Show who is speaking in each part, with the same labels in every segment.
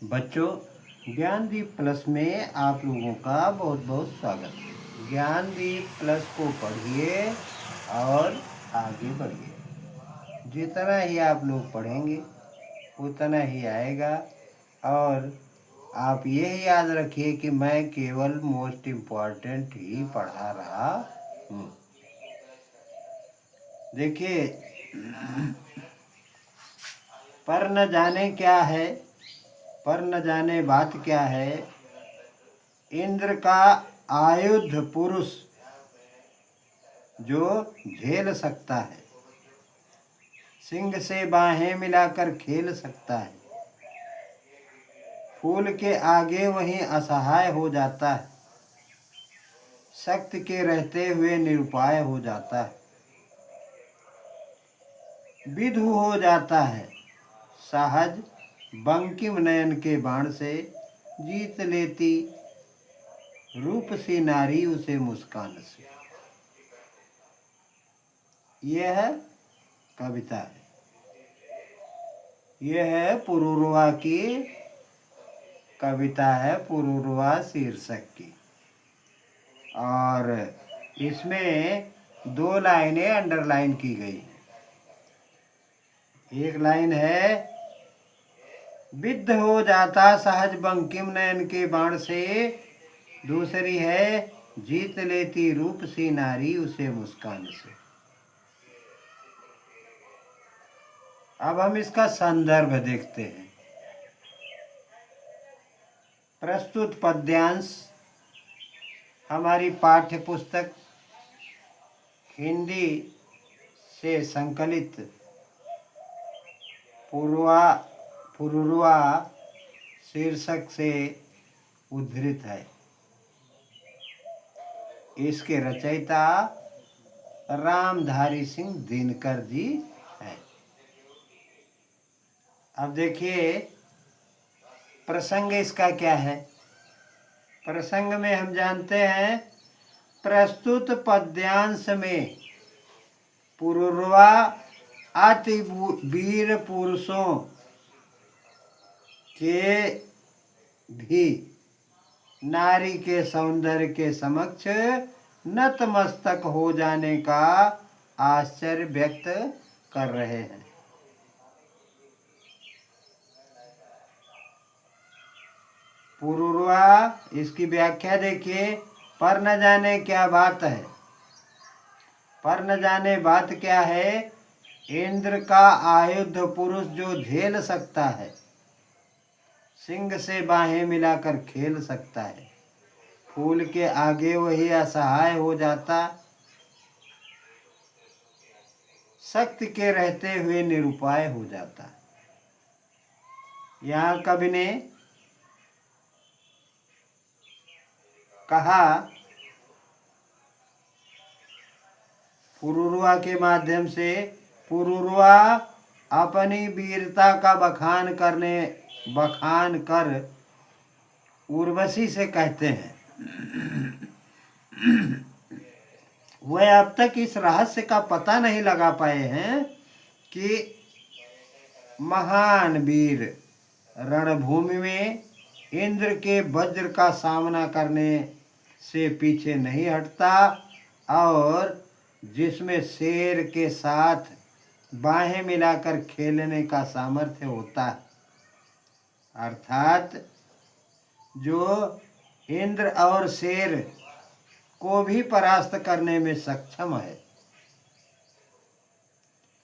Speaker 1: बच्चों, ज्ञानदीप प्लस में आप लोगों का बहुत बहुत स्वागत है। ज्ञानदीप प्लस को पढ़िए और आगे बढ़िए। जितना ही आप लोग पढ़ेंगे उतना ही आएगा। और आप यही याद रखिए कि मैं केवल मोस्ट इम्पॉर्टेंट ही पढ़ा रहा हूँ। देखिए, पर न जाने क्या है, पर न जाने बात क्या है। इंद्र का आयुध पुरुष जो झेल सकता है, सिंह से बाहें मिलाकर खेल सकता है, फूल के आगे वहीं असहाय हो जाता है, शक्ति के रहते हुए निरुपाय हो जाता है, विधु हो जाता है, सहज बंकिम नयन के बाण से जीत लेती रूप सी नारी उसे मुस्कान से। यह कविता है, यह है पुरूरवा की कविता है, पुरूरवा शीर्षक की। और इसमें 2 लाइनें अंडरलाइन की गई हैं। एक लाइन है, विद्ध हो जाता सहज बंकिम नयन के बाण से। दूसरी है, जीत लेती रूप सी नारी उसे मुस्कान से। अब हम इसका संदर्भ देखते हैं। प्रस्तुत पद्यांश हमारी पाठ्य पुस्तक हिंदी से संकलित पुरूरवा शीर्षक से उद्धृत है। इसके रचयिता रामधारी सिंह दिनकर जी हैं। अब देखिए, प्रसंग इसका क्या है। प्रसंग में हम जानते हैं, प्रस्तुत पद्यांश में पुरूरवा अति वीर पुरुषों के भी नारी के सौंदर्य के समक्ष नतमस्तक हो जाने का आश्चर्य व्यक्त कर रहे हैं। पुरूरवा, इसकी व्याख्या देखिए। पर न जाने क्या बात है, पर न जाने बात क्या है। इंद्र का आयुध पुरुष जो झेल सकता है, सिंह से बाहें मिलाकर खेल सकता है, फूल के आगे वही असहाय हो जाता, शक्ति के रहते हुए निरुपाय हो जाता। यहाँ कवि ने कहा, पुरूरवा के माध्यम से पुरूरवा अपनी वीरता का बखान कर उर्वशी से कहते हैं, वह अब तक इस रहस्य का पता नहीं लगा पाए हैं कि महान वीर रणभूमि में इंद्र के वज्र का सामना करने से पीछे नहीं हटता, और जिसमें शेर के साथ बाहें मिलाकर खेलने का सामर्थ्य होता है, अर्थात जो इंद्र और शेर को भी परास्त करने में सक्षम है,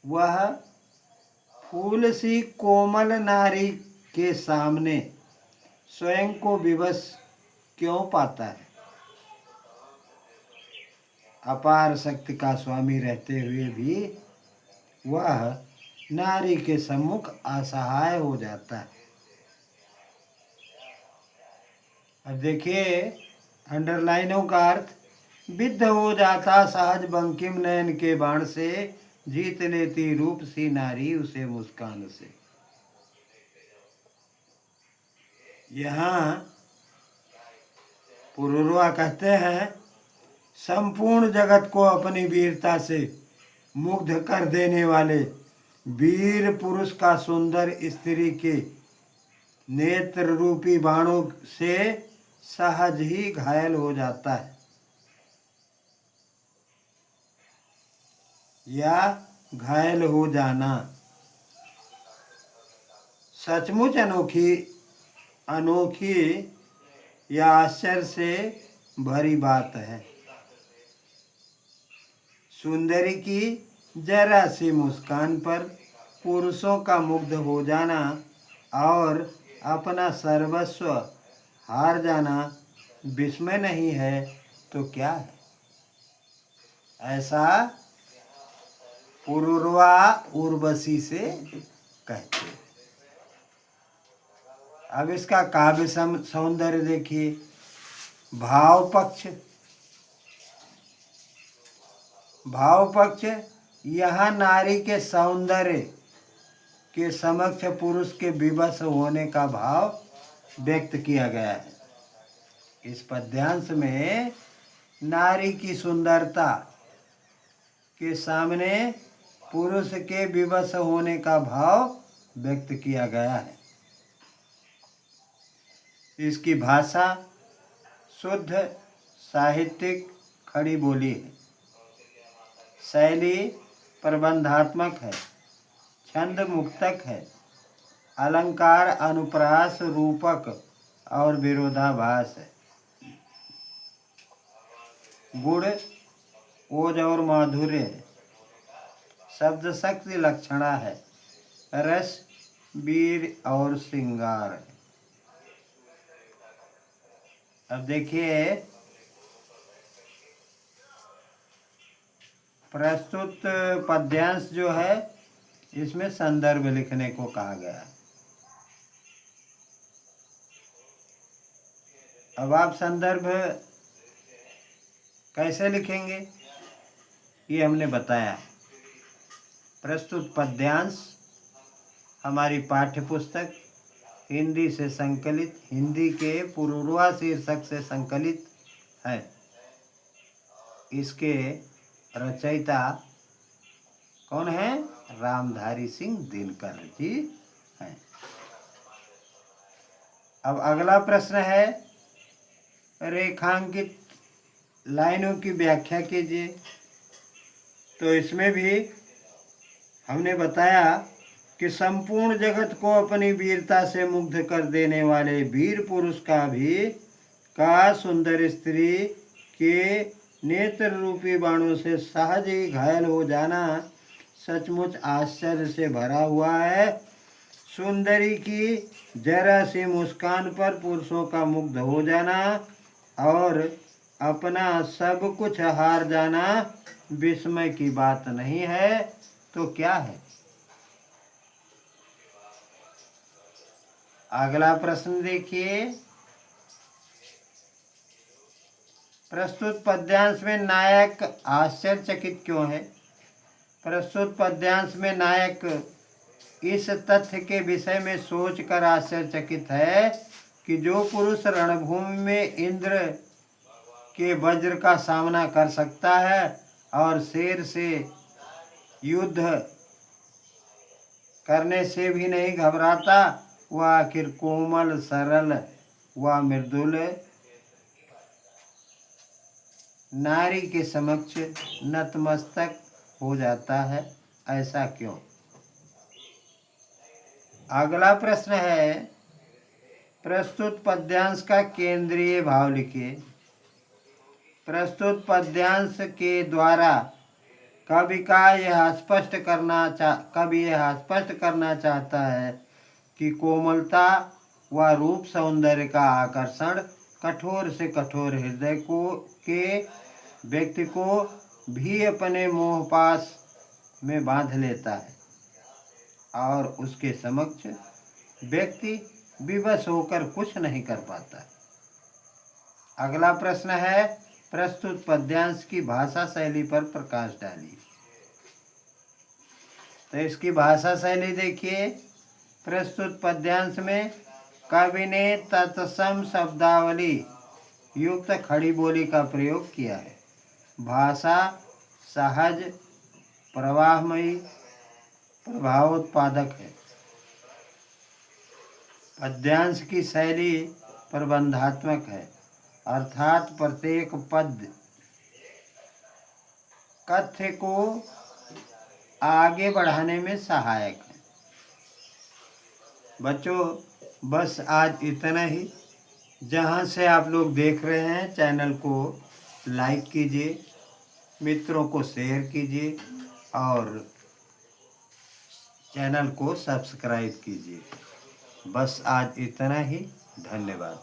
Speaker 1: वह फूल सी कोमल नारी के सामने स्वयं को विवश क्यों पाता है। अपार शक्ति का स्वामी रहते हुए भी वह नारी के सम्मुख असहाय हो जाता है। अब देखिए अंडरलाइनों का अर्थ, विद्ध हो जाता सहज बंकिम नयन के बाण से, जीत लेती रूप सी नारी उसे मुस्कान से। यहाँ पुरूरवा कहते हैं, संपूर्ण जगत को अपनी वीरता से मुग्ध कर देने वाले वीर पुरुष का सुंदर स्त्री के नेत्र रूपी बाणों से सहज ही घायल हो जाता है या घायल हो जाना सचमुच अनोखी अनोखी या आश्चर्य से भरी बात है। सुंदरी की जरा सी मुस्कान पर पुरुषों का मुग्ध हो जाना और अपना सर्वस्व हार जाना विस्मय नहीं है तो क्या है। ऐसा पुरुरवा उर्वशी से कहते हैं। अब इसका काव्य सौंदर्य देखिए। भाव पक्ष यहाँ नारी के सौंदर्य के समक्ष पुरुष के विवश होने का भाव व्यक्त किया गया है। इस पद्यांश में नारी की सुंदरता के सामने पुरुष के विवश होने का भाव व्यक्त किया गया है। इसकी भाषा शुद्ध साहित्यिक खड़ी बोली है। शैली प्रबंधात्मक है, छंद मुक्तक है, अलंकार अनुप्रास रूपक और विरोधाभास है। गुण ओज और माधुर्य है, शब्द शक्ति लक्षणा है, रस वीर और श्रृंगार है। अब देखिए प्रस्तुत पद्यांश जो है इसमें संदर्भ लिखने को कहा गया है। अब आप संदर्भ कैसे लिखेंगे ये हमने बताया। प्रस्तुत पद्यांश हमारी पाठ्य पुस्तक हिंदी से संकलित, हिंदी के पुरुरवा शीर्षक से संकलित है। इसके रचयिता कौन है? रामधारी सिंह दिनकर जी हैं। अब अगला प्रश्न है रेखांकित लाइनों की व्याख्या कीजिए। तो इसमें भी हमने बताया कि संपूर्ण जगत को अपनी वीरता से मुग्ध कर देने वाले वीर पुरुष का सुंदर स्त्री के नेत्र रूपी बाणों से सहज ही घायल हो जाना सचमुच आश्चर्य से भरा हुआ है। सुंदरी की जरा सी मुस्कान पर पुरुषों का मुग्ध हो जाना और अपना सब कुछ हार जाना विस्मय की बात नहीं है तो क्या है। अगला प्रश्न देखिए। प्रस्तुत पद्यांश में नायक आश्चर्यचकित क्यों है? प्रस्तुत पद्यांश में नायक इस तथ्य के विषय में सोचकर आश्चर्यचकित है कि जो पुरुष रणभूमि में इंद्र के वज्र का सामना कर सकता है और शेर से युद्ध करने से भी नहीं घबराता, वह आखिर कोमल सरल व मृदुल नारी के समक्ष नतमस्तक हो जाता है, ऐसा क्यों? अगला प्रश्न है प्रस्तुत पद्यांश का केंद्रीय भाव लिखिए। प्रस्तुत पद्यांश के द्वारा कवि यह स्पष्ट करना चाहता है कि कोमलता व रूप सौंदर्य का आकर्षण कठोर से कठोर हृदय के व्यक्ति को भी अपने मोहपाश में बांध लेता है और उसके समक्ष व्यक्ति विवश होकर कुछ नहीं कर पाता। अगला प्रश्न है प्रस्तुत पद्यांश की भाषा शैली पर प्रकाश डालिए। तो इसकी भाषा शैली देखिए। प्रस्तुत पद्यांश में कवि ने तत्सम शब्दावली युक्त खड़ी बोली का प्रयोग किया है। भाषा सहज, प्रवाहमयी, प्रभावोत्पादक है। पद्यांश की शैली प्रबंधात्मक है, अर्थात प्रत्येक पद कथ्य को आगे बढ़ाने में सहायक है। बच्चों, बस आज इतना ही। जहाँ से आप लोग देख रहे हैं चैनल को लाइक कीजिए, मित्रों को शेयर कीजिए और चैनल को सब्सक्राइब कीजिए। बस आज इतना ही। धन्यवाद।